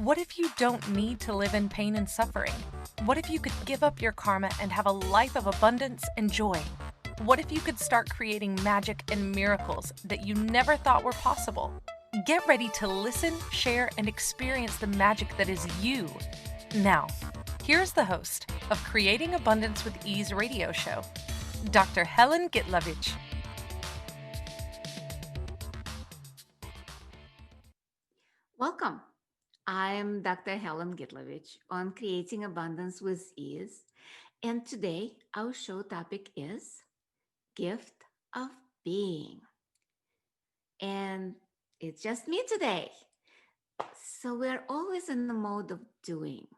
What if you don't need to live in pain and suffering? What if you could give up your karma and have a life of abundance and joy? What if you could start creating magic and miracles that you never thought were possible? Get ready to listen, share, and experience the magic that is you. Now, here's the host of Creating Abundance with Ease radio show, Dr. Helen Gitlevich. Welcome. I'm Dr. Helen Gitlevich on Creating Abundance with Ease. And today our show topic is Gift of Being. And it's just me today. So we're always in the mode of doing.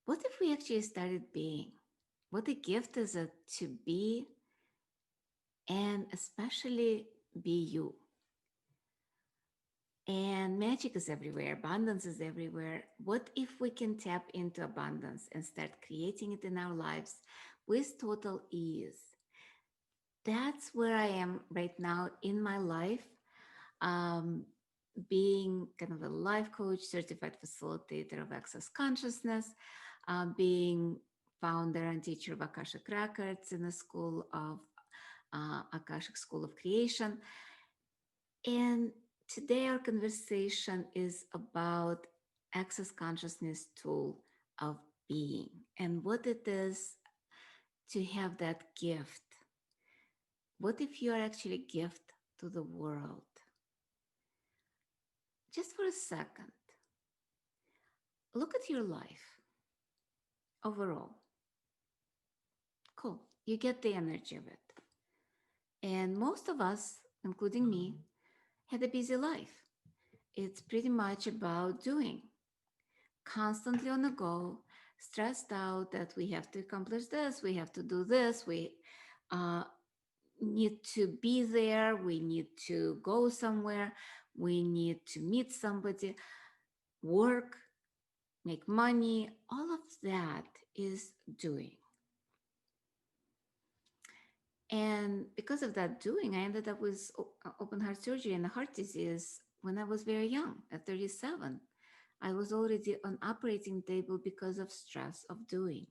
What if we actually started being? What a gift is it to be and especially be you? And magic is everywhere, abundance is everywhere. What if we can tap into abundance and start creating it in our lives with total ease? That's where I am right now in my life, um, being kind of a life coach, certified facilitator of access consciousness, being founder and teacher of Akashic Records in the School of Akashic School of Creation. And today our conversation is about access consciousness tool of being and what it is to have that gift. What if you are actually a gift to the world? Just for a second, look at your life overall. Cool. You get the energy of it. And most of us, including me, had a busy life. It's pretty much about doing, constantly on the go, stressed out that we have to accomplish this, we have to do this, we uh, need to be there, we need to go somewhere, we need to meet somebody, work, make money. All of that is doing. And because of that doing, I ended up with open heart surgery and a heart disease when I was very young, at 37. I was already on operating table because of stress of doing,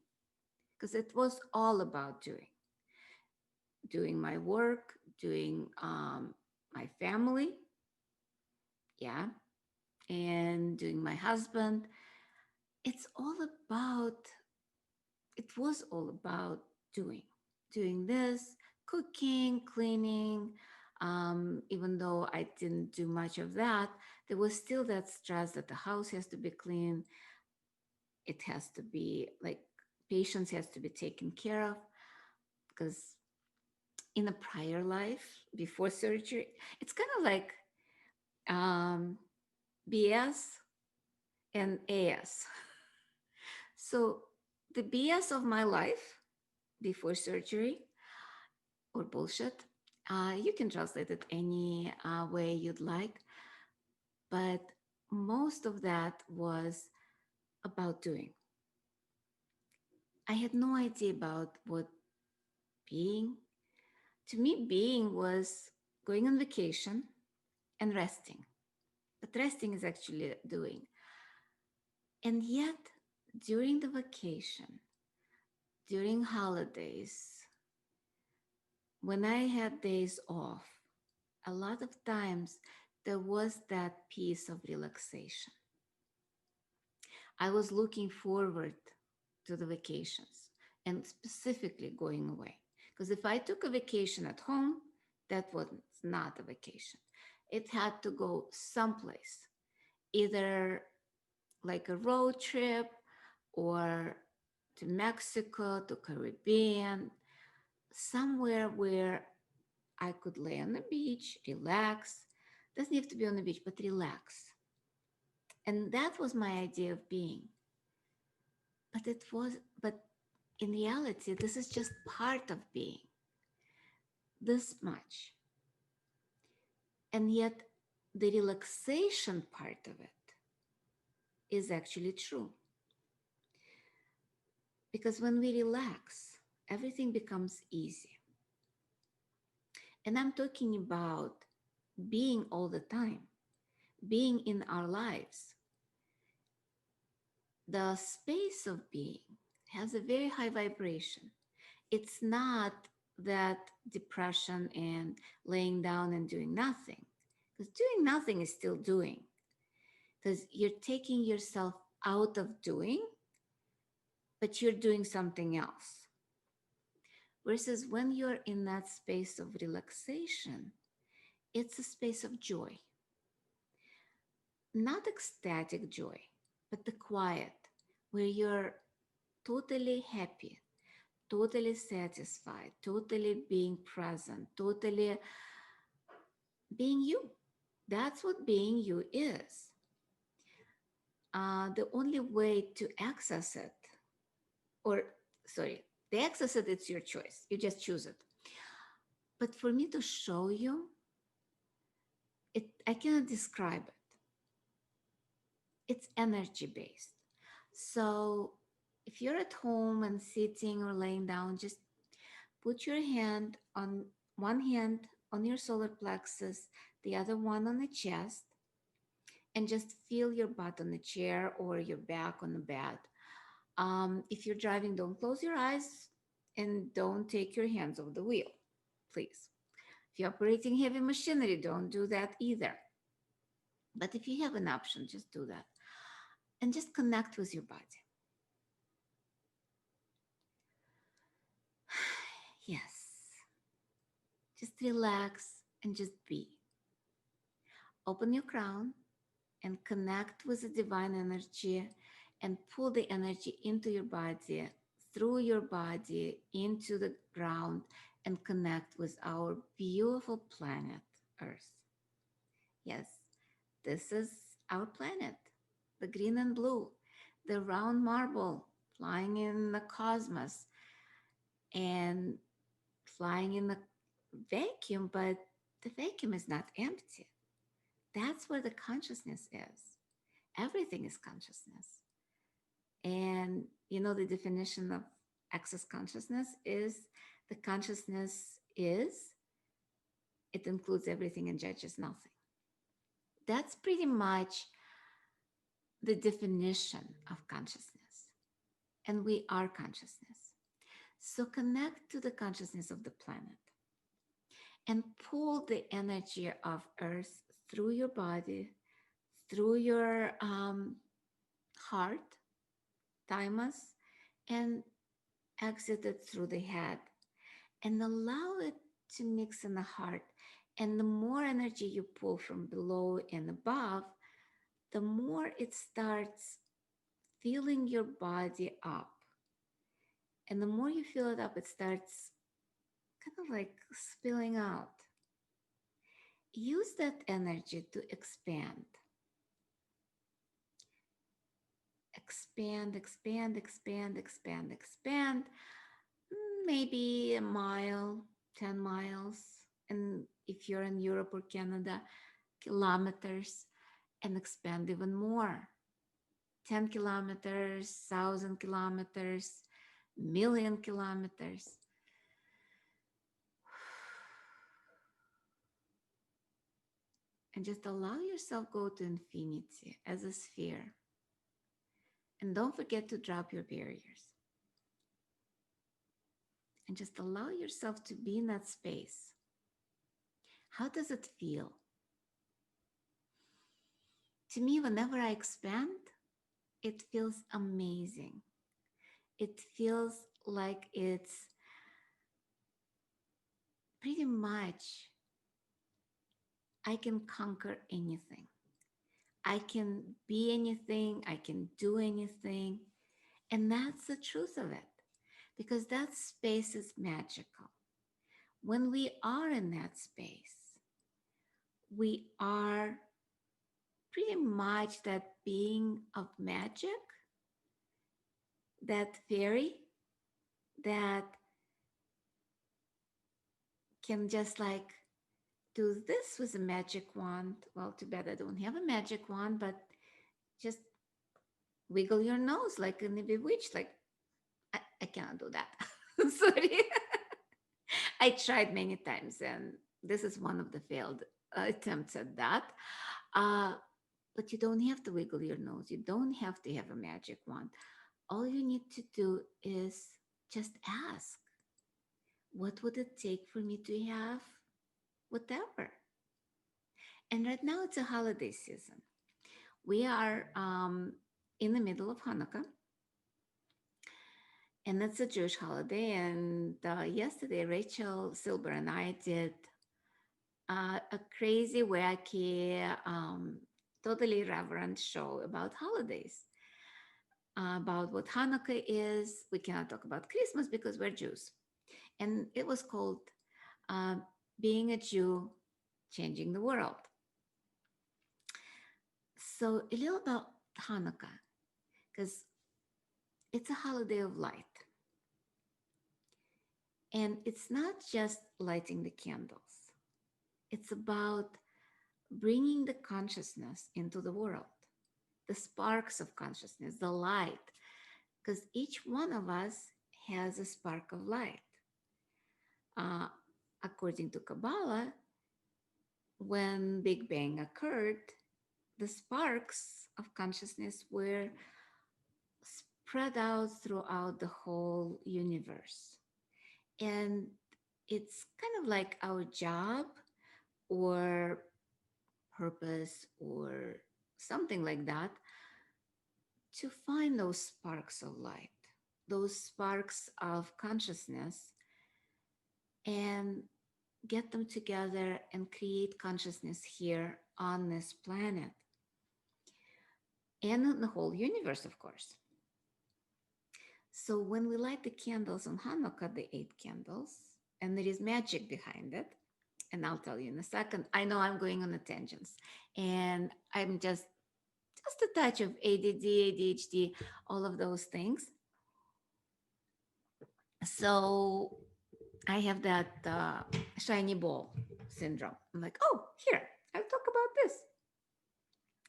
because it was all about doing my work, doing my family, yeah, and doing my husband. It's all about, it was all about doing this, cooking, cleaning. Even though I didn't do much of that, there was still that stress that the house has to be clean. It has to be like patients has to be taken care of because in a prior life before surgery, it's kind of like um, BS and AS. So the BS of my life before surgery or bullshit, you can translate it any way you'd like, but most of that was about doing. I had no idea about what being. To me, being was going on vacation and resting. But resting is actually doing. And yet, during the vacation, during holidays, when I had days off, a lot of times there was that piece of relaxation. I was looking forward to the vacations and specifically going away. Because if I took a vacation at home, that was not a vacation. It had to go someplace, either like a road trip or to Mexico, to Caribbean, somewhere where I could lay on the beach, relax. Doesn't have to be on the beach, but relax. And that was my idea of being. But in reality, this is just part of being, this much. And yet, the relaxation part of it is actually true. Because when we relax, everything becomes easy. And I'm talking about being all the time, being in our lives. the space of being has a very high vibration. It's not that depression and laying down and doing nothing, because doing nothing is still doing, because you're taking yourself out of doing, but you're doing something else. Versus when you're in that space of relaxation, it's a space of joy, not ecstatic joy, but the quiet, where you're totally happy, totally satisfied, totally being present, totally being you. That's what being you is. The only way to access it, or sorry, the access it, it's your choice. You just choose it. But for me to show you, I cannot describe it. It's energy based. So if you're at home and sitting or laying down, just put your hand on one hand on your solar plexus, the other one on the chest, and just feel your butt on the chair or your back on the bed. If you're driving, don't close your eyes and don't take your hands off the wheel, please. If you're operating heavy machinery, don't do that either. But if you have an option, just do that. And just connect with your body. Yes. Just relax and just be. Open your crown and connect with the divine energy and pull the energy into your body, through your body, into the ground, and connect with our beautiful planet, Earth. Yes, this is our planet, the green and blue, the round marble flying in the cosmos and flying in the vacuum, but the vacuum is not empty. That's where the consciousness is. Everything is consciousness. And you know, the definition of access consciousness is the consciousness is, it includes everything and judges nothing. That's pretty much the definition of consciousness. And we are consciousness. So connect to the consciousness of the planet and pull the energy of Earth through your body, through your heart, thymus, and exit it through the head and allow it to mix in the heart. And the more energy you pull from below and above, the more it starts filling your body up. And the more you fill it up, it starts kind of like spilling out. Use that energy to expand. Expand, expand, expand, expand, expand. Maybe a mile, 10 miles. And if you're in Europe or Canada, kilometers, and expand even more. 10 kilometers, 1,000 kilometers, million kilometers. And just allow yourself go to infinity as a sphere. And don't forget to drop your barriers. And just allow yourself to be in that space. How does it feel? To me, whenever I expand, it feels amazing. It feels like it's pretty much I can conquer anything. I can be anything. I can do anything. And that's the truth of it, because that space is magical. When we are in that space, we are pretty much that being of magic, that fairy that can just like do this with a magic wand. Well, too bad I don't have a magic wand, but just wiggle your nose like in a bewitched. Like, I cannot do that. Sorry. I tried many times, and this is one of the failed attempts at that. Uh, But you don't have to wiggle your nose. You don't have to have a magic wand. All you need to do is just ask, what would it take for me to have whatever? And right now it's a holiday season. We are in the middle of Hanukkah, and it's a Jewish holiday. And yesterday, Rachel Silber and I did a crazy, wacky, totally irreverent show about holidays, about what Hanukkah is. We cannot talk about Christmas because we're Jews. And it was called uh, Being a Jew, Changing the World. So, a little about Hanukkah, because it's a holiday of light. And it's not just lighting the candles, it's about bringing the consciousness into the world, the sparks of consciousness, the light, because each one of us has a spark of light. Uh, According to Kabbalah, when Big Bang occurred, the sparks of consciousness were spread out throughout the whole universe. And it's kind of like our job or purpose or something like that, to find those sparks of light, those sparks of consciousness, and get them together and create consciousness here on this planet and in the whole universe, of course. So when we light the candles on Hanukkah, the 8 candles, and there is magic behind it, and I'll tell you in a second. I know I'm going on a tangents, and I'm just a touch of ADD, ADHD, all of those things. So I have that shiny ball syndrome. I'm like, oh, here, I'll talk about this.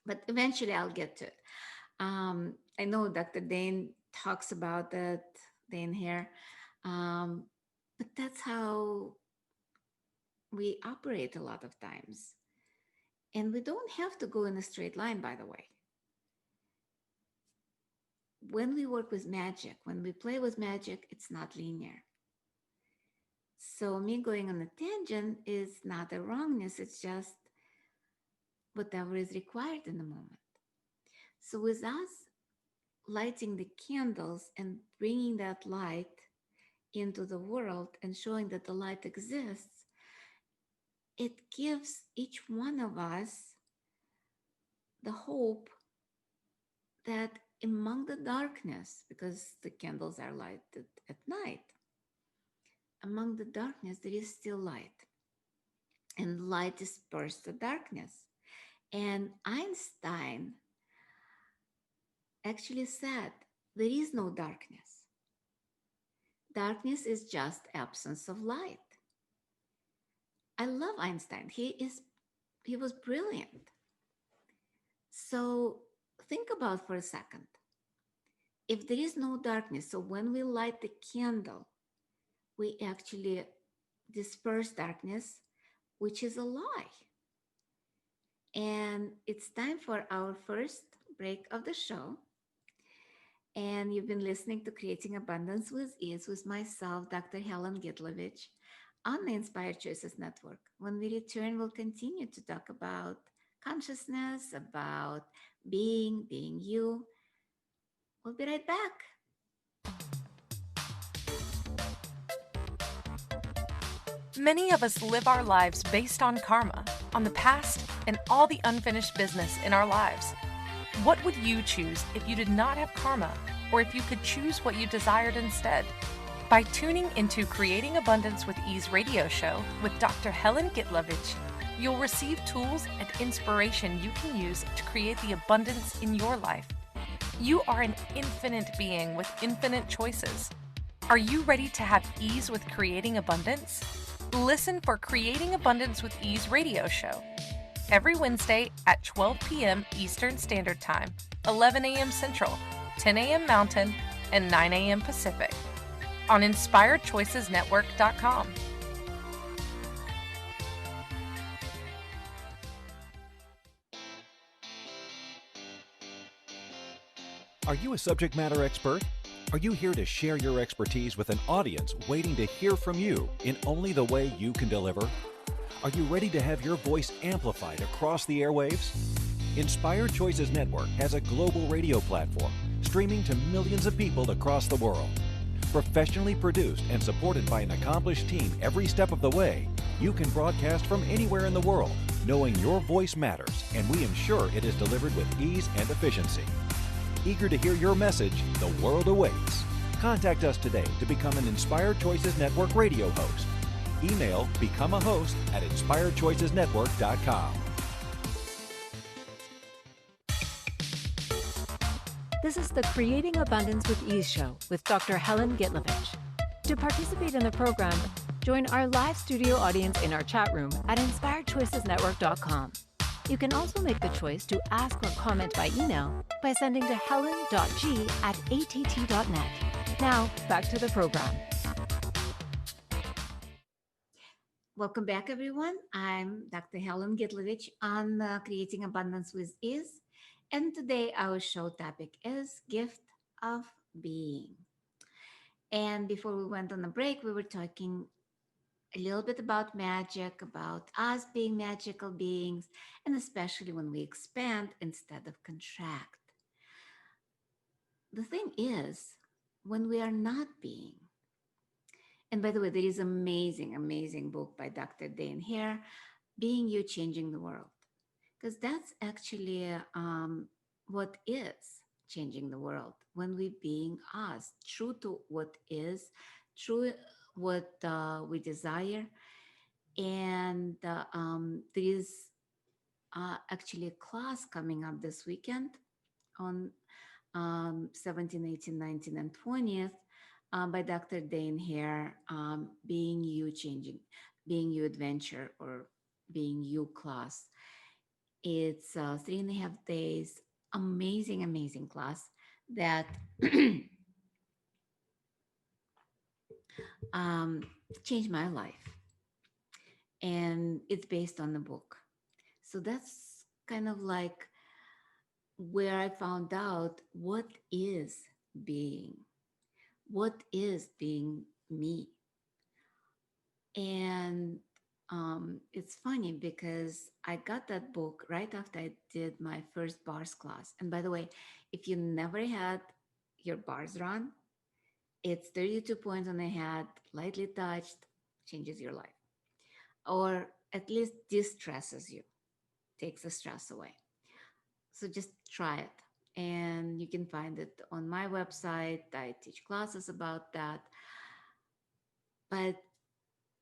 But eventually I'll get to it. I know Dr. Dane talks about that, Dane here. Um, but that's how we operate a lot of times. And we don't have to go in a straight line, by the way. When we work with magic, when we play with magic, it's not linear. So me going on a tangent is not a wrongness, it's just whatever is required in the moment. So with us lighting the candles and bringing that light into the world and showing that the light exists, it gives each one of us the hope that among the darkness, because the candles are lighted at night, among the darkness there is still light, and light disperses the darkness. And Einstein actually said there is no darkness. Darkness is just absence of light. I love Einstein. He was brilliant. So think about for a second. If there is no darkness, so when we light the candle, we actually disperse darkness, which is a lie. And it's time for our first break of the show. And you've been listening to Creating Abundance with Ease with myself, Dr. Helen Gitlevich, on the Inspired Choices Network. When we return, we'll continue to talk about consciousness, about being you. We'll be right back. Many of us live our lives based on karma, on the past, and all the unfinished business in our lives. What would you choose if you did not have karma, or if you could choose what you desired instead? By tuning into Creating Abundance with Ease radio show with Dr. Helen Gitlevich, you'll receive tools and inspiration you can use to create the abundance in your life. You are an infinite being with infinite choices. Are you ready to have ease with creating abundance? Listen for Creating Abundance with Ease radio show every Wednesday at 12 p.m. Eastern Standard Time, 11 a.m. Central, 10 a.m. Mountain, and 9 a.m. Pacific on InspiredChoicesNetwork.com. Are you a subject matter expert? Are you here to share your expertise with an audience waiting to hear from you in only the way you can deliver? Are you ready to have your voice amplified across the airwaves? Inspired Choices Network has a global radio platform streaming to millions of people across the world. Professionally produced and supported by an accomplished team every step of the way, you can broadcast from anywhere in the world, knowing your voice matters, and we ensure it is delivered with ease and efficiency. Eager to hear your message, the world awaits. Contact us today to become an Inspired Choices Network radio host. Email become a host at inspiredchoicesnetwork.com. This is the Creating Abundance with Ease show with Dr. Helen Gitlevich. To participate in the program, join our live studio audience in our chat room at inspiredchoicesnetwork.com. You can also make the choice to ask or comment by email by sending to helen.g@att.net. Now, back to the program. Welcome back, everyone. I'm Dr. Helen Gitlevich on Creating Abundance with Ease. And today our show topic is Gift of Being. And before we went on a break, we were talking a little bit about magic, about us being magical beings, and especially when we expand instead of contract. The thing is, when we are not being, and by the way, there is amazing, amazing book by Dr. Dane Hare, Being You, Changing the World. Because that's actually what is changing the world when we being us, true to what is, true what we desire. And there is actually a class coming up this weekend on 17, 18, 19, and 20th by Dr. Dane Hare, Being You, Being You Adventure, or Being You class. It's 3.5 days, amazing, amazing class that changed my life. And it's based on the book. So that's kind of like where I found out what is being me. And it's funny because I got that book right after I did my first bars class. And by the way, if you never had your bars run, it's 32 points on the head, lightly touched, changes your life, or at least distresses you, takes the stress away. So just try it. And you can find it on my website. I teach classes about that. But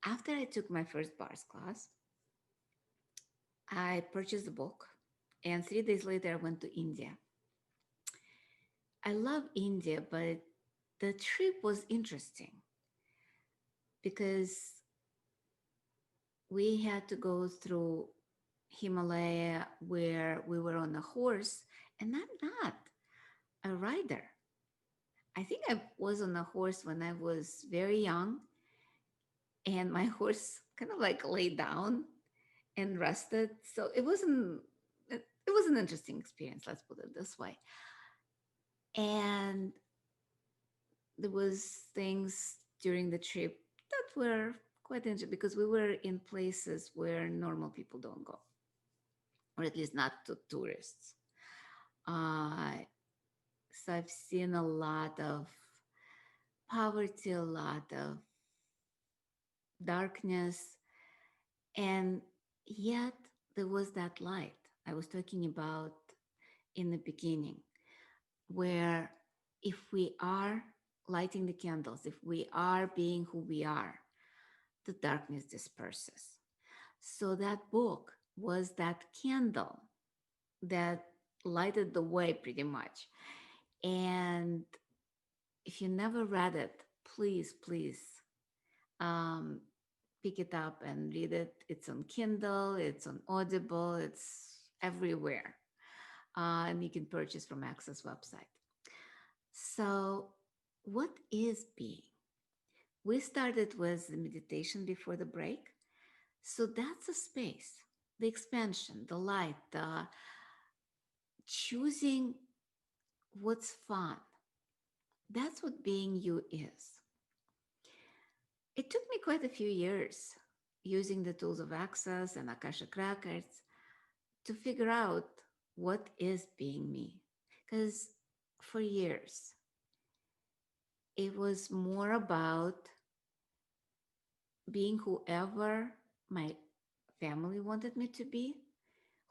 after I took my first bars class, I purchased the book, and 3 days later, I went to India. I love India, but the trip was interesting because we had to go through Himalaya where we were on a horse, and I'm not a rider. I think I was on a horse when I was very young, and my horse kind of like lay down and rested. So it was an interesting experience, let's put it this way. And there was things during the trip that were quite interesting because we were in places where normal people don't go, or at least not to tourists. So I've seen a lot of poverty, a lot of darkness, and yet there was that light I was talking about in the beginning, where if we are lighting the candles, if we are being who we are, the darkness disperses. So that book was that candle that lighted the way pretty much. And if you never read it, please, please um, pick it up and read it. It's on Kindle, it's on Audible, it's everywhere. And you can purchase from Access website. So, what is being? We started with the meditation before the break. So that's a space, the expansion, the light, the choosing what's fun. That's what being you is. It took me quite a few years using the tools of Access and Akashic Records to figure out what is being me. Because for years, it was more about being whoever my family wanted me to be,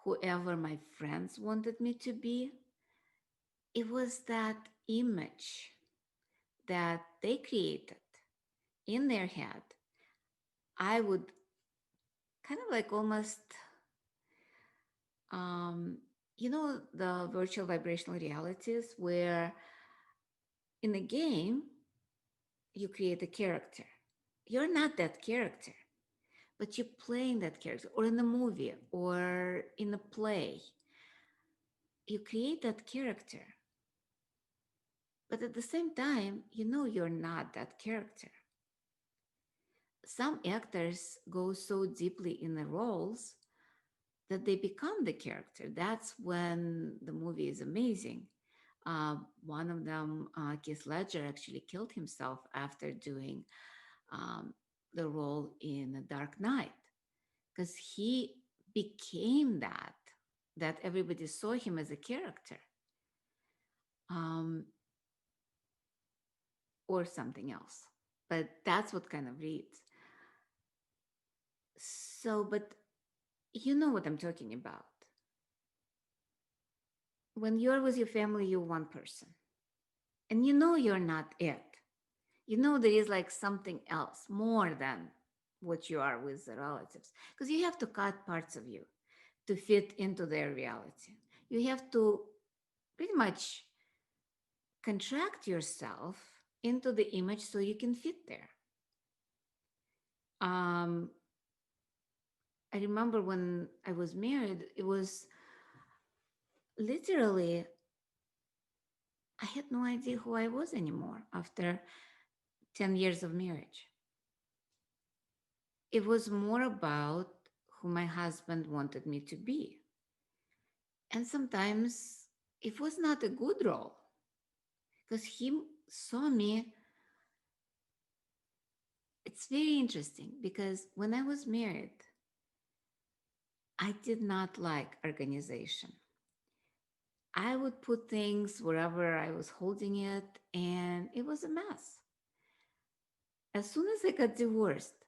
whoever my friends wanted me to be. It was that image that they created in their head. I would kind of like almost, the virtual vibrational realities where in a game, you create a character. You're not that character, but you're playing that character, or in a movie or in a play. You create that character, but at the same time, you're not that character. Some actors go so deeply in the roles that they become the character. That's when the movie is amazing. One of them, Keith Ledger, actually killed himself after doing the role in The Dark Knight, because he became that everybody saw him as a character, or something else. But that's what kind of reads. So, but you know what I'm talking about. When you're with your family, you're one person. And you're not it. There is like something else more than what you are with the relatives. Because you have to cut parts of you to fit into their reality. You have to pretty much contract yourself into the image so you can fit there. I remember when I was married, it was literally, I had no idea who I was anymore after 10 years of marriage. It was more about who my husband wanted me to be. And sometimes it was not a good role because he saw me. It's very interesting because when I was married, I did not like organization. I would put things wherever I was holding it, and it was a mess. As soon as I got divorced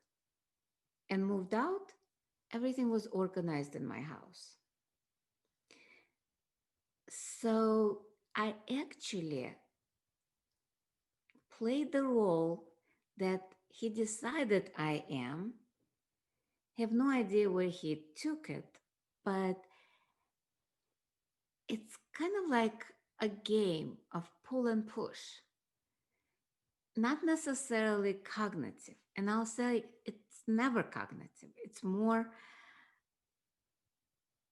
and moved out, everything was organized in my house. So I actually played the role that he decided I am. Have no idea where he took it, but it's kind of like a game of pull and push, not necessarily cognitive. And I'll say it's never cognitive. It's more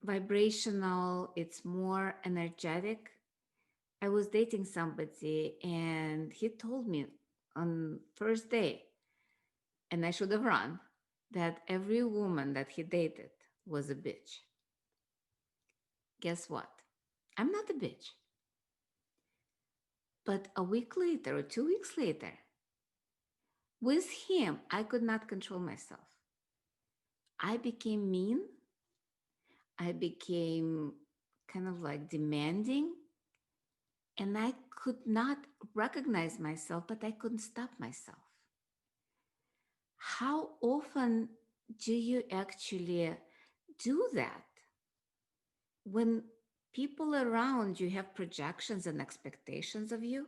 vibrational, it's more energetic. I was dating somebody and he told me on first day, and I should have run, that every woman that he dated was a bitch. Guess what? I'm not a bitch. But a week later or 2 weeks later, with him, I could not control myself. I became mean. I became kind of like demanding. And I could not recognize myself, but I couldn't stop myself. How often do you actually do that? When people around you have projections and expectations of you,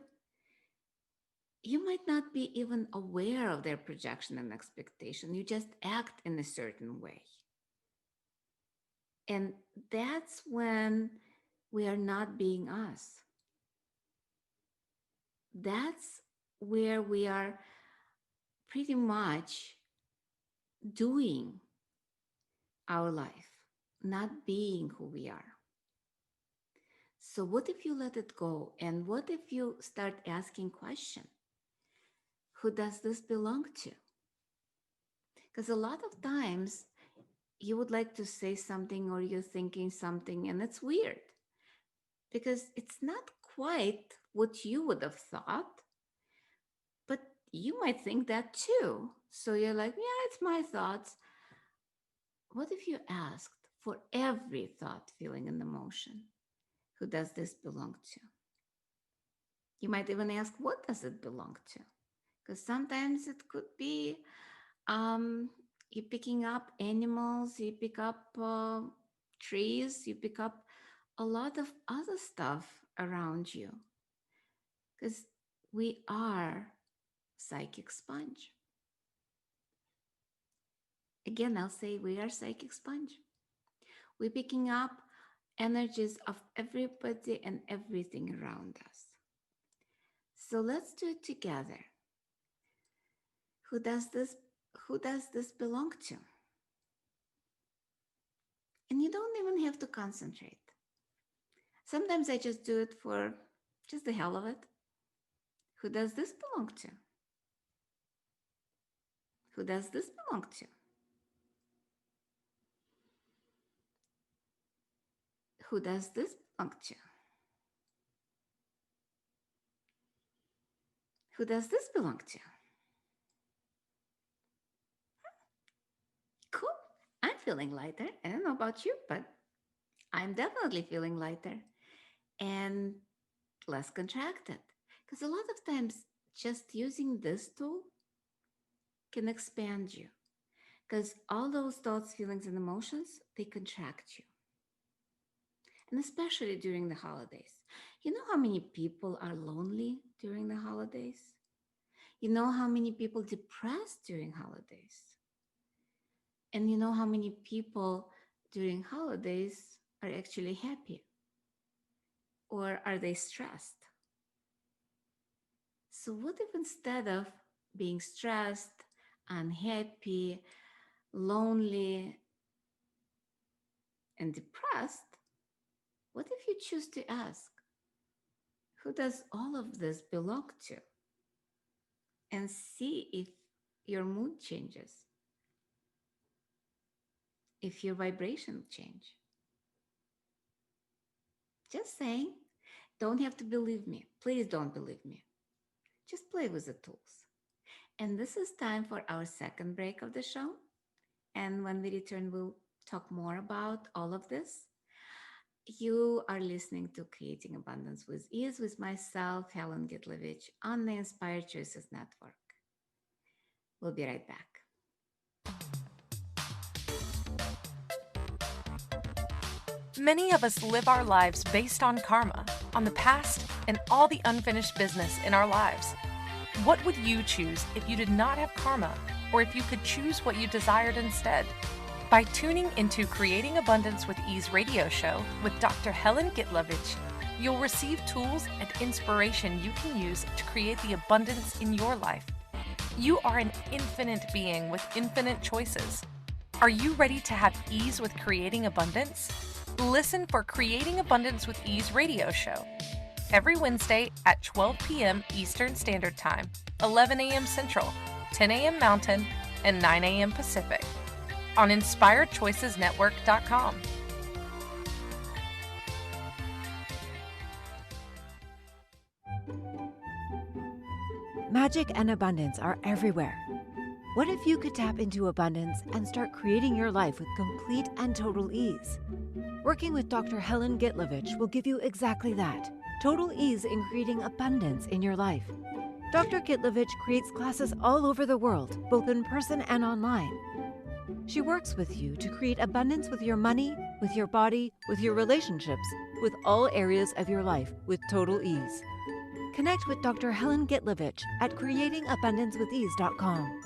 you might not be even aware of their projection and expectation. You just act in a certain way. And that's when we are not being us. That's where we are pretty much doing our life, not being who we are. So what if you let it go? And what if you start asking questions? Who does this belong to? Because a lot of times you would like to say something or you're thinking something and it's weird because it's not quite what you would have thought, but you might think that too. So you're like, yeah, it's my thoughts. What if you asked for every thought, feeling, and emotion, who does this belong to? You might even ask, what does it belong to? Because sometimes it could be you picking up animals, you pick up trees, you pick up a lot of other stuff around you. Because we are psychic sponge. Again, I'll say we are psychic sponge. We're picking up energies of everybody and everything around us. So let's do it together. Who does this belong to? And you don't even have to concentrate. Sometimes I just do it for just the hell of it. Who does this belong to? Who does this belong to? Who does this belong to? Who does this belong to? Cool. I'm feeling lighter. I don't know about you, but I'm definitely feeling lighter and less contracted. Because a lot of times just using this tool can expand you. Because all those thoughts, feelings, and emotions, they contract you. And especially during the holidays. You know how many people are lonely during the holidays? You know how many people depressed during holidays? And you know how many people during holidays are actually happy? Or are they stressed? So what if instead of being stressed, unhappy, lonely, and depressed, what if you choose to ask, who does all of this belong to? And see if your mood changes, if your vibration change. Just saying, don't have to believe me. Please don't believe me. Just play with the tools. And this is time for our second break of the show. And when we return, we'll talk more about all of this. You are listening to Creating Abundance with Ease with myself, Helen Gitlevich, on the Inspired Choices Network. We'll be right back. Many of us live our lives based on karma, on the past, and all the unfinished business in our lives. What would you choose if you did not have karma, or if you could choose what you desired instead? By tuning into Creating Abundance with Ease radio show with Dr. Helen Gitlevich, you'll receive tools and inspiration you can use to create the abundance in your life. You are an infinite being with infinite choices. Are you ready to have ease with creating abundance? Listen for Creating Abundance with Ease radio show every Wednesday at 12 p.m. Eastern Standard Time, 11 a.m. Central, 10 a.m. Mountain, and 9 a.m. Pacific on InspiredChoicesNetwork.com. Magic and abundance are everywhere. What if you could tap into abundance and start creating your life with complete and total ease? Working with Dr. Helen Gitlevich will give you exactly that, total ease in creating abundance in your life. Dr. Gitlevich creates classes all over the world, both in person and online. She works with you to create abundance with your money, with your body, with your relationships, with all areas of your life with total ease. Connect with Dr. Helen Gitlevich at creatingabundancewithease.com.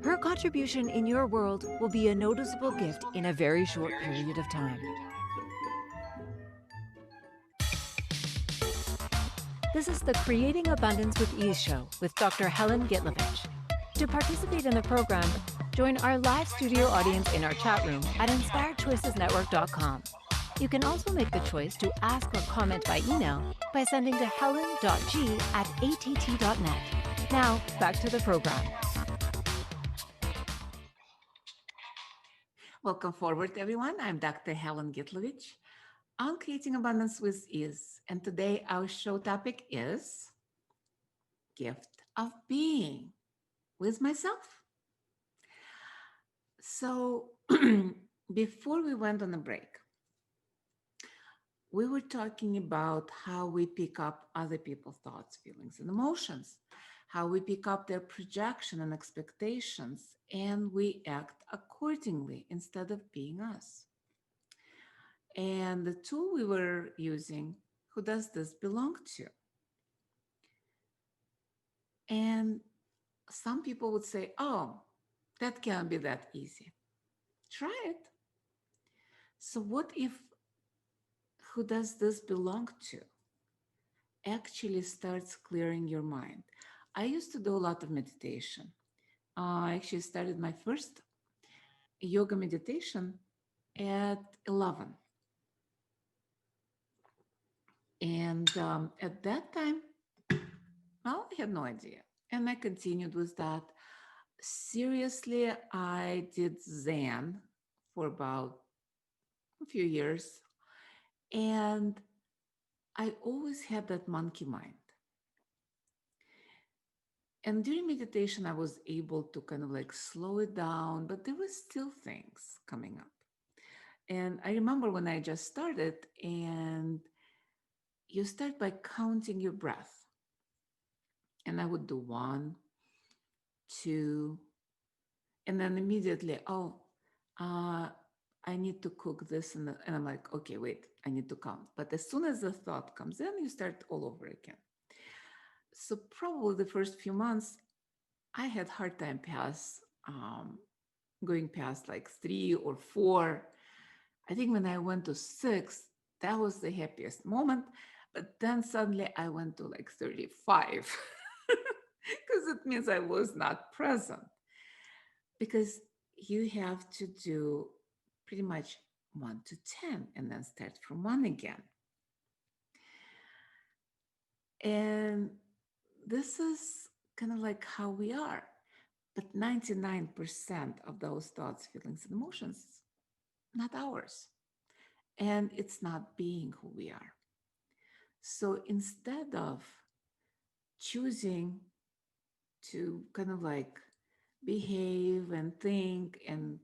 Her contribution in your world will be a noticeable gift in a very short period of time. This is the Creating Abundance with Ease show with Dr. Helen Gitlevich. To participate in the program, join our live studio audience in our chat room at InspiredChoicesNetwork.com. You can also make the choice to ask or comment by email by sending to helen.g@att.net. Now, back to the program. Welcome forward, everyone. I'm Dr. Helen Gitlevich on creating abundance with ease. And today our show topic is gift of being with myself. So before we went on a break, we were talking about how we pick up other people's thoughts, feelings, and emotions, how we pick up their projection and expectations, and we act accordingly instead of being us. And the tool we were using, who does this belong to? And some people would say, oh, that can't be that easy. Try it. So, what if who does this belong to actually starts clearing your mind? I used to do a lot of meditation. I actually started my first yoga meditation at 11. And at that time, well, I had no idea. And I continued with that. Seriously, I did Zen for about a few years. And I always had that monkey mind. And during meditation, I was able to kind of like slow it down, but there were still things coming up. And I remember when I just started, and you start by counting your breath. And I would do 1, 2, and then immediately, uh, I need to cook this. And I'm like, okay, wait, I need to count. But as soon as the thought comes in, you start all over again. So probably the first few months, I had hard time going past like 3 or 4. I think when I went to 6, that was the happiest moment. But then suddenly I went to like 35 because it means I was not present. Because you have to do pretty much 1 to 10 and then start from 1 again. And this is kind of like how we are. But 99% of those thoughts, feelings, and emotions, not ours. And it's not being who we are. So instead of choosing to kind of like behave and think and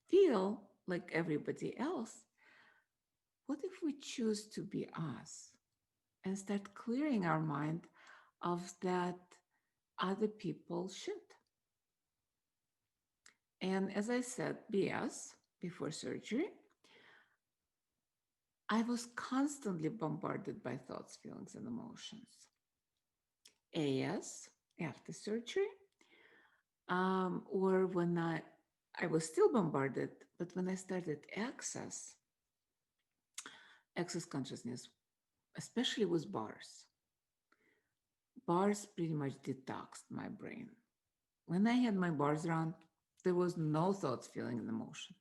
feel like everybody else, what if we choose to be us and start clearing our mind of that other people should? And as I said, BS, before surgery, I was constantly bombarded by thoughts, feelings, and emotions. AS, after surgery, or when I was still bombarded, but when I started access consciousness, especially with bars pretty much detoxed my brain. When I had my bars run, there was no thoughts, feeling, and emotion.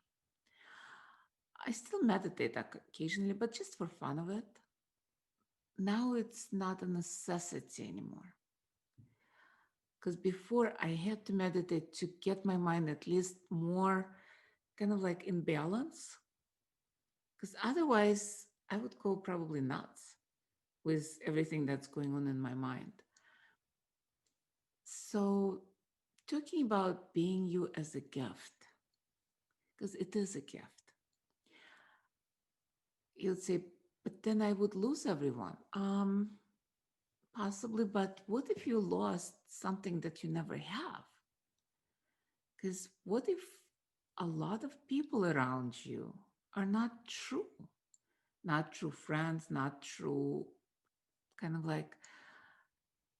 I still meditate occasionally, but just for fun of it. Now it's not a necessity anymore. Because before I had to meditate to get my mind at least more kind of like in balance. Because otherwise I would go probably nuts with everything that's going on in my mind. So talking about being you as a gift, because it is a gift. You'd say, but then I would lose everyone. Possibly, but what if you lost something that you never have? Because what if a lot of people around you are not true? Not true friends, not true kind of like,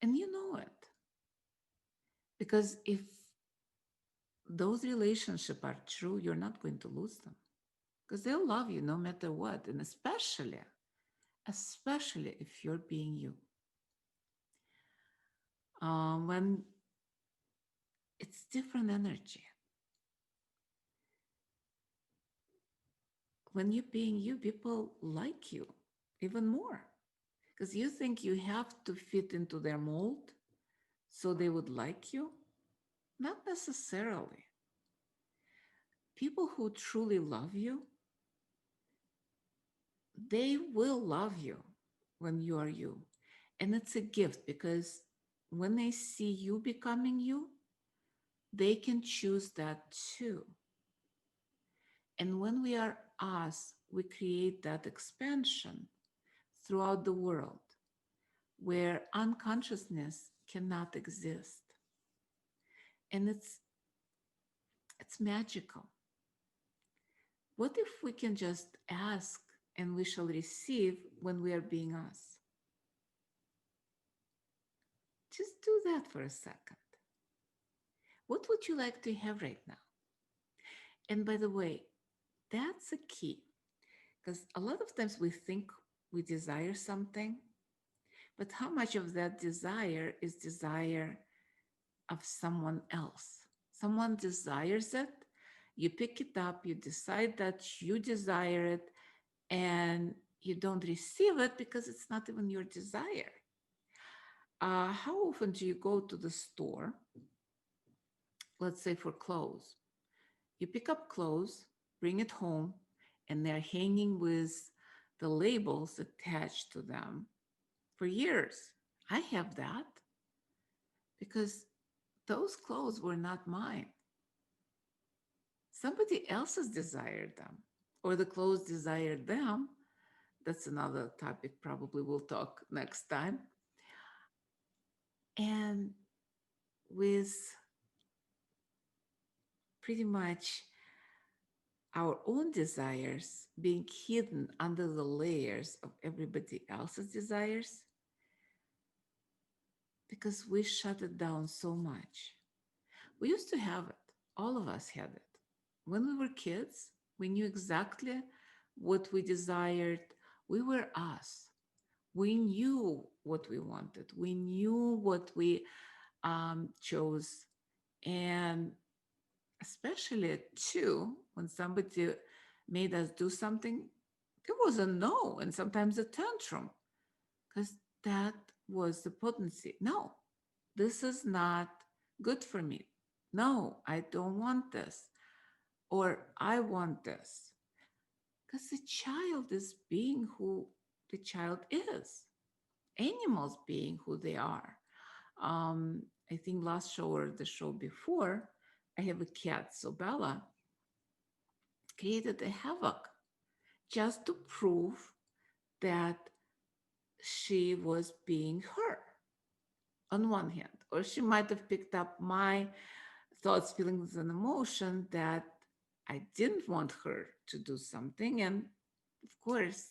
and you know it. Because if those relationships are true, you're not going to lose them. Because they'll love you no matter what. And especially if you're being you. When it's different energy. When you're being you, people like you even more. Because you think you have to fit into their mold so they would like you. Not necessarily. People who truly love you they will love you when you are you. And it's a gift because when they see you becoming you, they can choose that too. And when we are us, we create that expansion throughout the world where unconsciousness cannot exist. And it's magical. What if we can just ask and we shall receive when we are being us? Just do that for a second. What would you like to have right now? And by the way, that's a key because a lot of times we think we desire something, but how much of that desire is desire of someone else? Someone desires it, you pick it up, you decide that you desire it, and you don't receive it because it's not even your desire. How often do you go to the store, let's say for clothes? You pick up clothes, bring it home, and they're hanging with the labels attached to them for years. I have that because those clothes were not mine. Somebody else's desired them, or the clothes desired them. That's another topic, probably we'll talk next time. And with pretty much our own desires being hidden under the layers of everybody else's desires, because we shut it down so much. We used to have it, all of us had it. When we were kids, we knew exactly what we desired. We were us. We knew what we wanted. We knew what we chose. And especially too, when somebody made us do something, there was a no and sometimes a tantrum because that was the potency. No, this is not good for me. No, I don't want this. Or I want this. Because the child is being who the child is. Animals being who they are. I think last show or the show before, I have a cat, so Bella created a havoc just to prove that she was being her on one hand, or she might have picked up my thoughts, feelings, and emotion that I didn't want her to do something. And of course,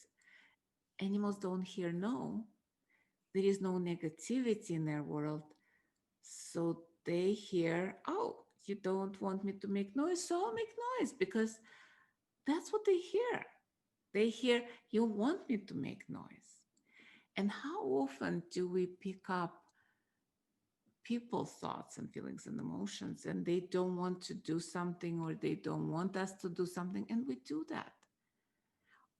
animals don't hear no. There is no negativity in their world. So they hear, oh, you don't want me to make noise, so I'll make noise because that's what they hear. They hear, you want me to make noise. And how often do we pick up people's thoughts and feelings and emotions and they don't want to do something or they don't want us to do something and we do that?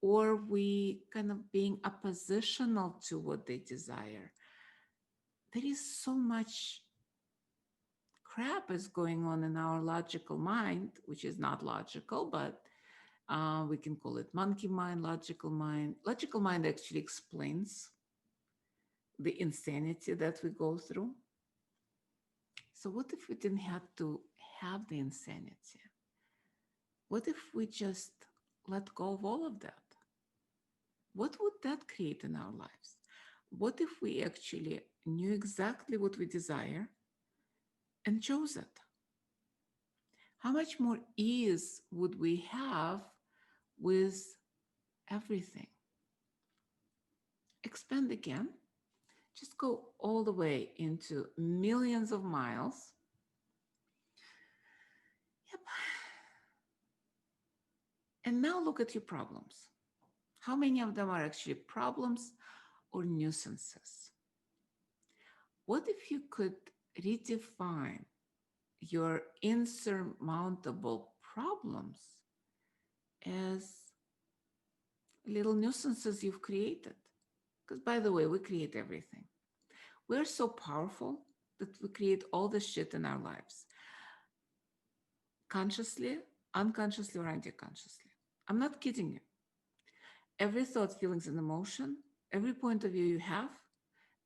Or we kind of being oppositional to what they desire. There is so much crap is going on in our logical mind, which is not logical, but we can call it monkey mind, logical mind. Logical mind actually explains the insanity that we go through. So what if we didn't have to have the insanity? What if we just let go of all of that? What would that create in our lives? What if we actually knew exactly what we desire and chose it? How much more ease would we have with everything? Expand again. Just go all the way into millions of miles. Yep. And now look at your problems. How many of them are actually problems or nuisances? What if you could redefine your insurmountable problems as little nuisances you've created? Because, by the way, we create everything. We're so powerful that we create all the shit in our lives, consciously, unconsciously, or unconsciously. I'm not kidding you. Every thought, feelings, and emotion, every point of view you have,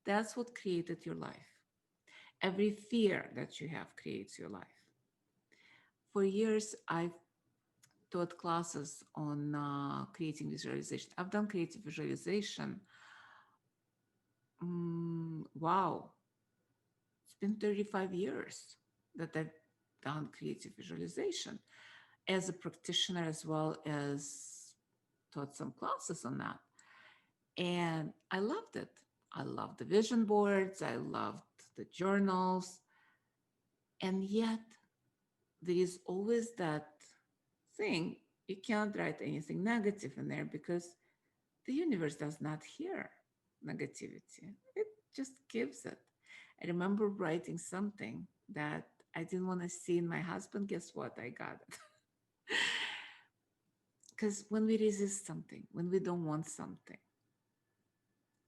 that's what created your life. Every fear that you have creates your life. For years, I've taught classes on creating visualization. I've done creative visualization. Wow, it's been 35 years that I've done creative visualization as a practitioner, as well as taught some classes on that. And I loved it. I loved the vision boards. I loved the journals. And yet, there is always that thing. You can't write anything negative in there because the universe does not hear negativity. It just gives it. I remember writing something that I didn't want to see in my husband. Guess what? I got it. Because when we resist something, when we don't want something,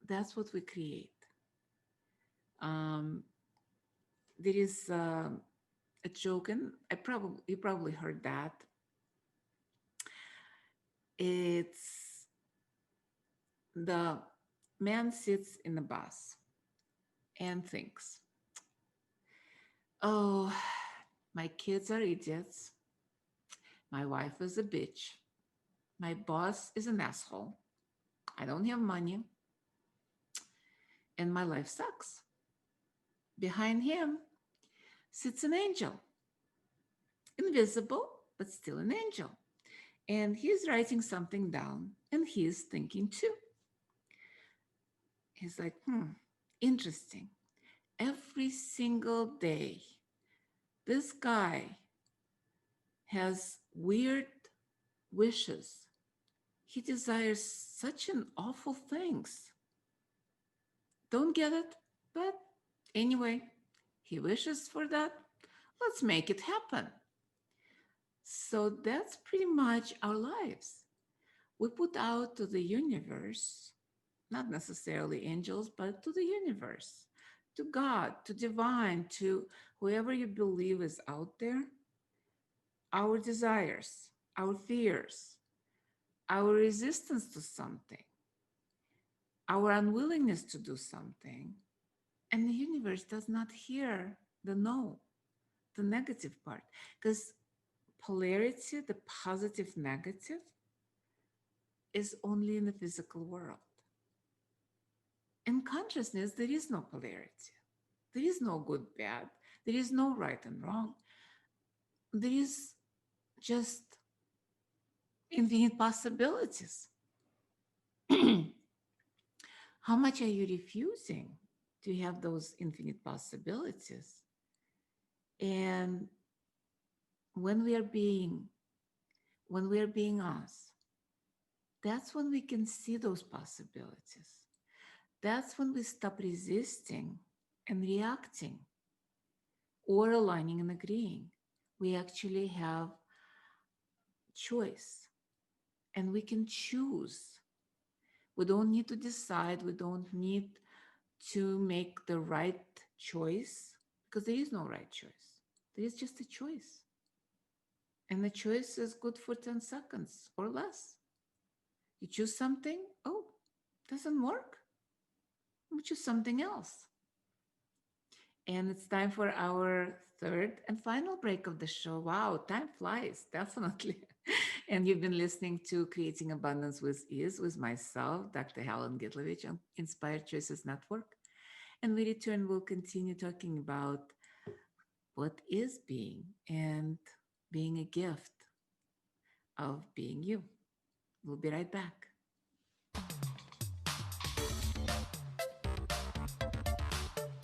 that's what we create. There is a joke, and you probably heard that. It's the man sits in the bus and thinks, "Oh, my kids are idiots. My wife is a bitch. My boss is an asshole. I don't have money. And my life sucks." Behind him sits an angel, invisible, but still an angel. And he's writing something down and he's thinking too. He's like, interesting. Every single day, this guy has weird wishes. He desires such an awful things. Don't get it, but anyway, he wishes for that. Let's make it happen. So that's pretty much our lives. We put out to the universe, not necessarily angels, but to the universe, to God, to divine, to whoever you believe is out there, our desires, our fears, our resistance to something, our unwillingness to do something. And the universe does not hear the no, the negative part, because polarity, the positive, negative, is only in the physical world. In consciousness, there is no polarity. There is no good, bad. There is no right and wrong. There is just infinite possibilities. How much are you refusing to have those infinite possibilities? And when we are being us, that's when we can see those possibilities. That's when we stop resisting and reacting or aligning and agreeing. We actually have choice and we can choose. We don't need to decide. We don't need to make the right choice because there is no right choice. There is just a choice. And the choice is good for 10 seconds or less. You choose something, oh, doesn't work. We choose something else. And it's time for our third and final break of the show. Wow, time flies, definitely. And you've been listening to Creating Abundance with Ease with myself, Dr. Helen Gitlevich on Inspired Choices Network. And we return, we'll continue talking about what is being and being a gift of being you. We'll be right back.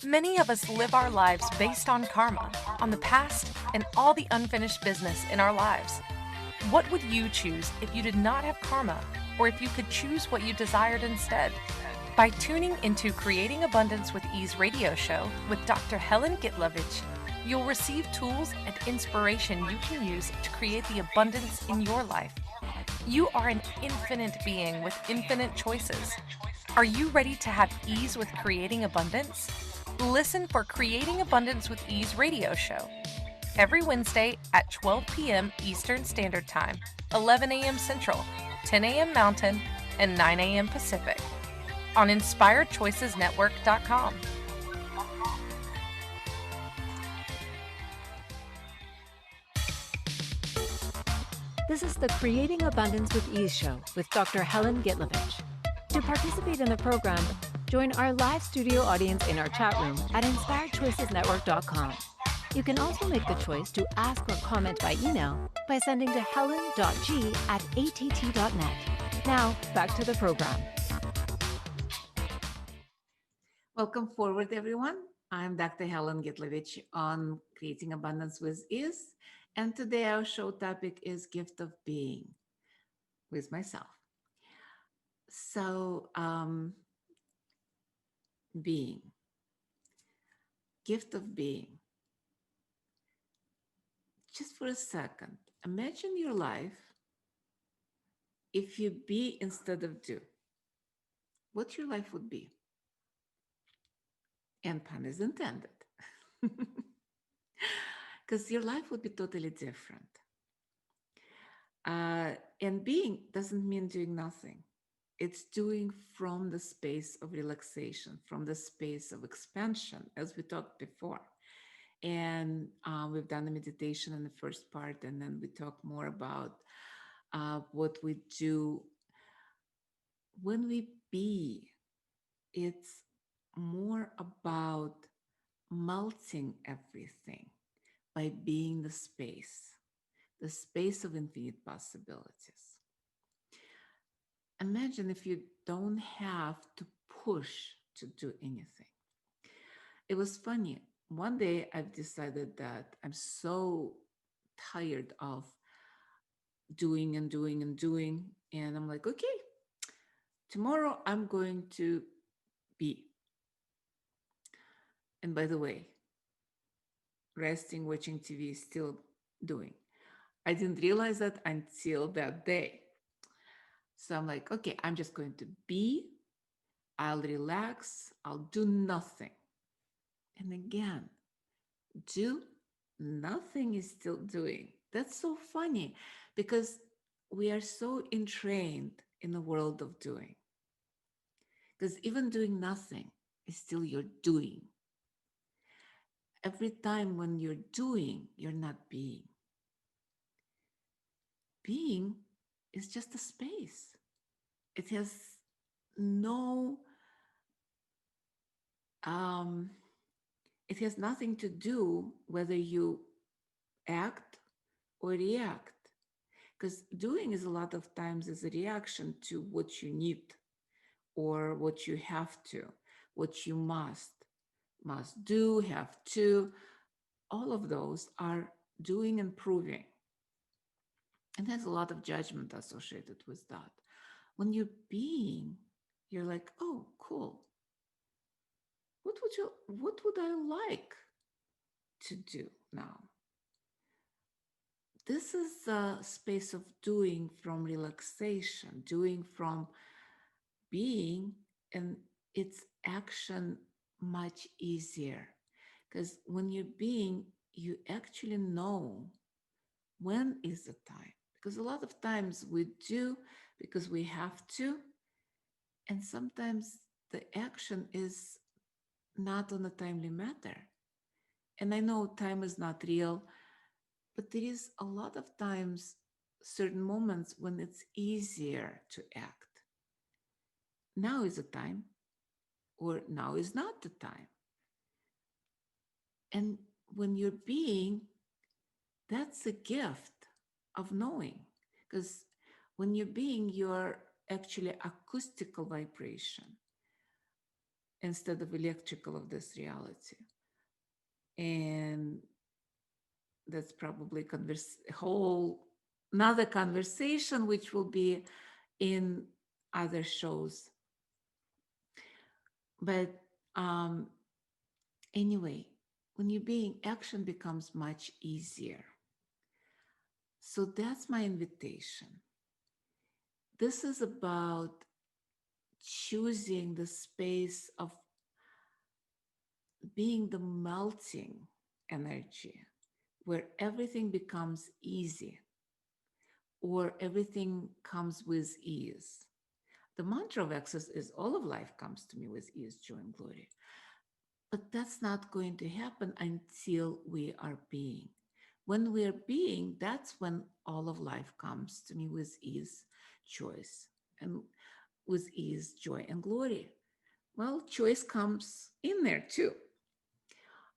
Many of us live our lives based on karma, on the past, and all the unfinished business in our lives. What would you choose if you did not have karma, or if you could choose what you desired instead? By tuning into Creating Abundance with Ease radio show with Dr. Helen Gitlevich, you'll receive tools and inspiration you can use to create the abundance in your life. You are an infinite being with infinite choices. Are you ready to have ease with creating abundance? Listen for Creating Abundance with Ease radio show every Wednesday at 12 p.m. Eastern Standard Time, 11 a.m. Central, 10 a.m. Mountain, and 9 a.m. Pacific on InspiredChoicesNetwork.com. This is the Creating Abundance with Ease show with Dr. Helen Gitlevich. To participate in the program, join our live studio audience in our chat room at InspiredChoicesNetwork.com. You can also make the choice to ask or comment by email by sending to helen.g@att.net. Now, back to the program. Welcome forward, everyone. I'm Dr. Helen Gitlevich on Creating Abundance with Ease. And today our show topic is Gift of Being with myself. So, being, gift of being. Just for a second, imagine your life if you be instead of do. What your life would be. And pun is intended. Because your life would be totally different. And being doesn't mean doing nothing. It's doing from the space of relaxation, from the space of expansion, as we talked before. And we've done the meditation in the first part, and then we talk more about what we do when we be. It's more about melting everything by being the space of infinite possibilities. Imagine if you don't have to push to do anything. It was funny. One day I've decided that I'm so tired of doing and doing and doing. And I'm like, okay, tomorrow I'm going to be. And by the way, resting, watching TV, still doing. I didn't realize that until that day. So I'm like, okay, I'm just going to be, I'll relax, I'll do nothing. And again, do nothing is still doing. That's so funny because we are so entrained in the world of doing. Because even doing nothing is still your doing. Every time when you're doing, you're not being. Being is just a space. It has no, it has nothing to do whether you act or react. Because doing is a lot of times is a reaction to what you need or what you have to, what you must do, have to. All of those are doing and proving. And there's a lot of judgment associated with that. When you're being, you're like, oh, cool. What would I like to do now? This is a space of doing from relaxation, doing from being, and it's action much easier. Because when you're being, you actually know when is the time. Because a lot of times we do because we have to, and sometimes the action is not on a timely matter. And I know time is not real, but there is a lot of times, certain moments when it's easier to act. Now is the time, or now is not the time. And when you're being, that's a gift of knowing. Because when you're being, you're actually acoustical vibration instead of electrical of this reality. And that's probably a whole another conversation, which will be in other shows. But anyway, when you're being, action becomes much easier. So that's my invitation. This is about choosing the space of being the melting energy where everything becomes easy or everything comes with ease. The mantra of access is all of life comes to me with ease, joy, and glory. But that's not going to happen until we are being. When we are being, that's when all of life comes to me with ease, choice, and with ease, joy, and glory. Well, choice comes in there too.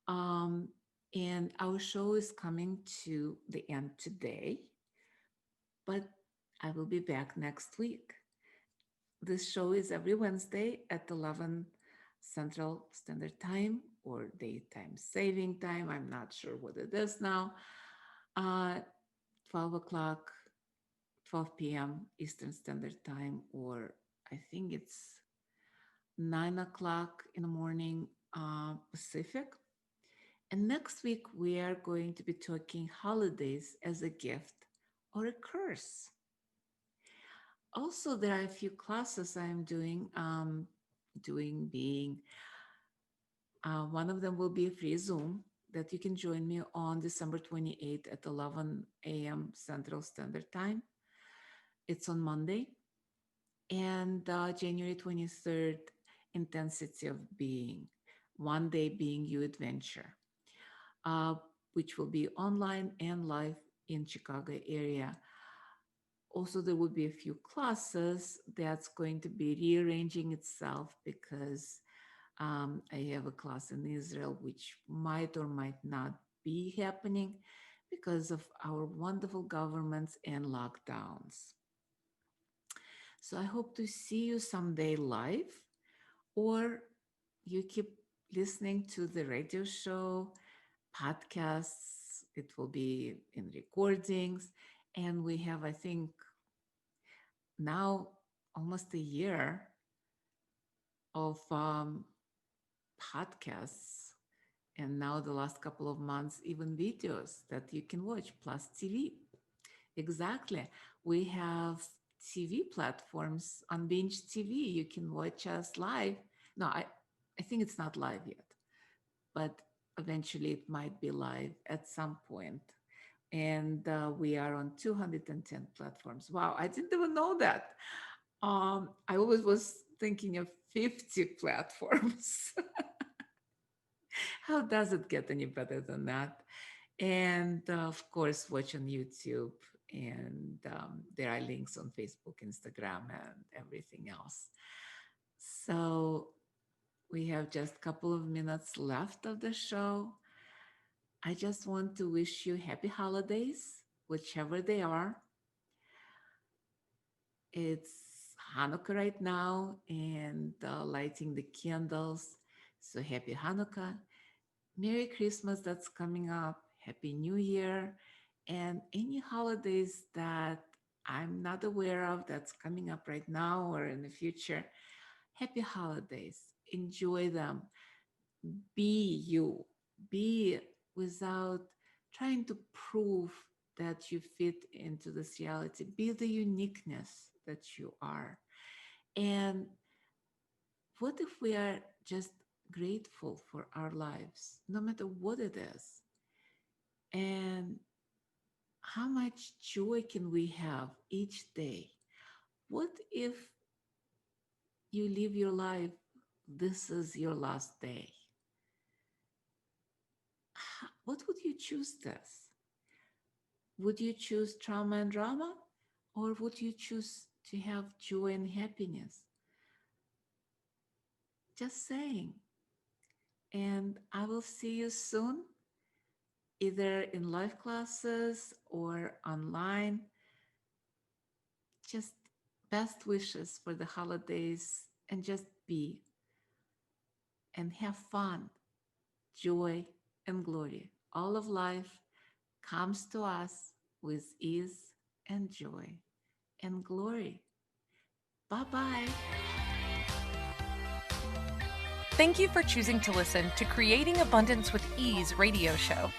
Um, and our show is coming to the end today, but I will be back next week. This show is every Wednesday at 11 Central Standard Time or daytime saving time. I'm not sure what it is now. 12 o'clock, 12 p.m. Eastern Standard Time, or I think it's 9 o'clock in the morning Pacific. And next week, we are going to be talking holidays as a gift or a curse. Also, there are a few classes I'm doing, being. One of them will be a free Zoom that you can join me on December 28th at 11 a.m. Central Standard Time. It's on Monday. And January 23rd, Intensity of Being, One Day Being You Adventure, which will be online and live in Chicago area. Also, there will be a few classes that's going to be rearranging itself because I have a class in Israel which might or might not be happening because of our wonderful governments and lockdowns. So I hope to see you someday live, or you keep listening to the radio show, podcasts. It will be in recordings. And we have, I think, now almost a year of podcasts. And now the last couple of months, even videos that you can watch, plus TV. Exactly. We have TV platforms on Binge TV. You can watch us live. No, I think it's not live yet, but eventually it might be live at some point. And we are on 210 platforms. Wow, I didn't even know that. I always was thinking of 50 platforms. How does it get any better than that? And of course, watch on YouTube. And there are links on Facebook, Instagram, and everything else. So we have just a couple of minutes left of the show. I just want to wish you happy holidays, whichever they are. It's Hanukkah right now and lighting the candles. So happy Hanukkah. Merry Christmas that's coming up. Happy New Year. And any holidays that I'm not aware of that's coming up right now or in the future, happy holidays. Enjoy them. Be you. Be without trying to prove that you fit into this reality. Be the uniqueness that you are. And what if we are just grateful for our lives, no matter what it is? And how much joy can we have each day? What if you live your life, this is your last day? What would you choose this? Would you choose trauma and drama? Or would you choose to have joy and happiness? Just saying. And I will see you soon, either in live classes or online. Just best wishes for the holidays, and just be and have fun, joy, and glory. All of life comes to us with ease and joy and glory. Bye-bye. Thank you for choosing to listen to Creating Abundance with Ease radio show.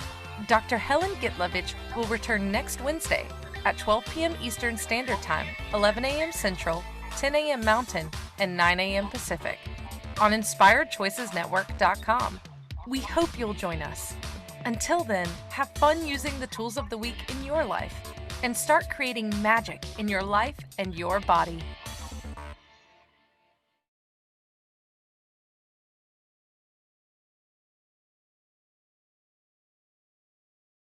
Dr. Helen Gitlevich will return next Wednesday at 12 p.m. Eastern Standard Time, 11 a.m. Central, 10 a.m. Mountain, and 9 a.m. Pacific on InspiredChoicesNetwork.com. We hope you'll join us. Until then, have fun using the tools of the week in your life and start creating magic in your life and your body.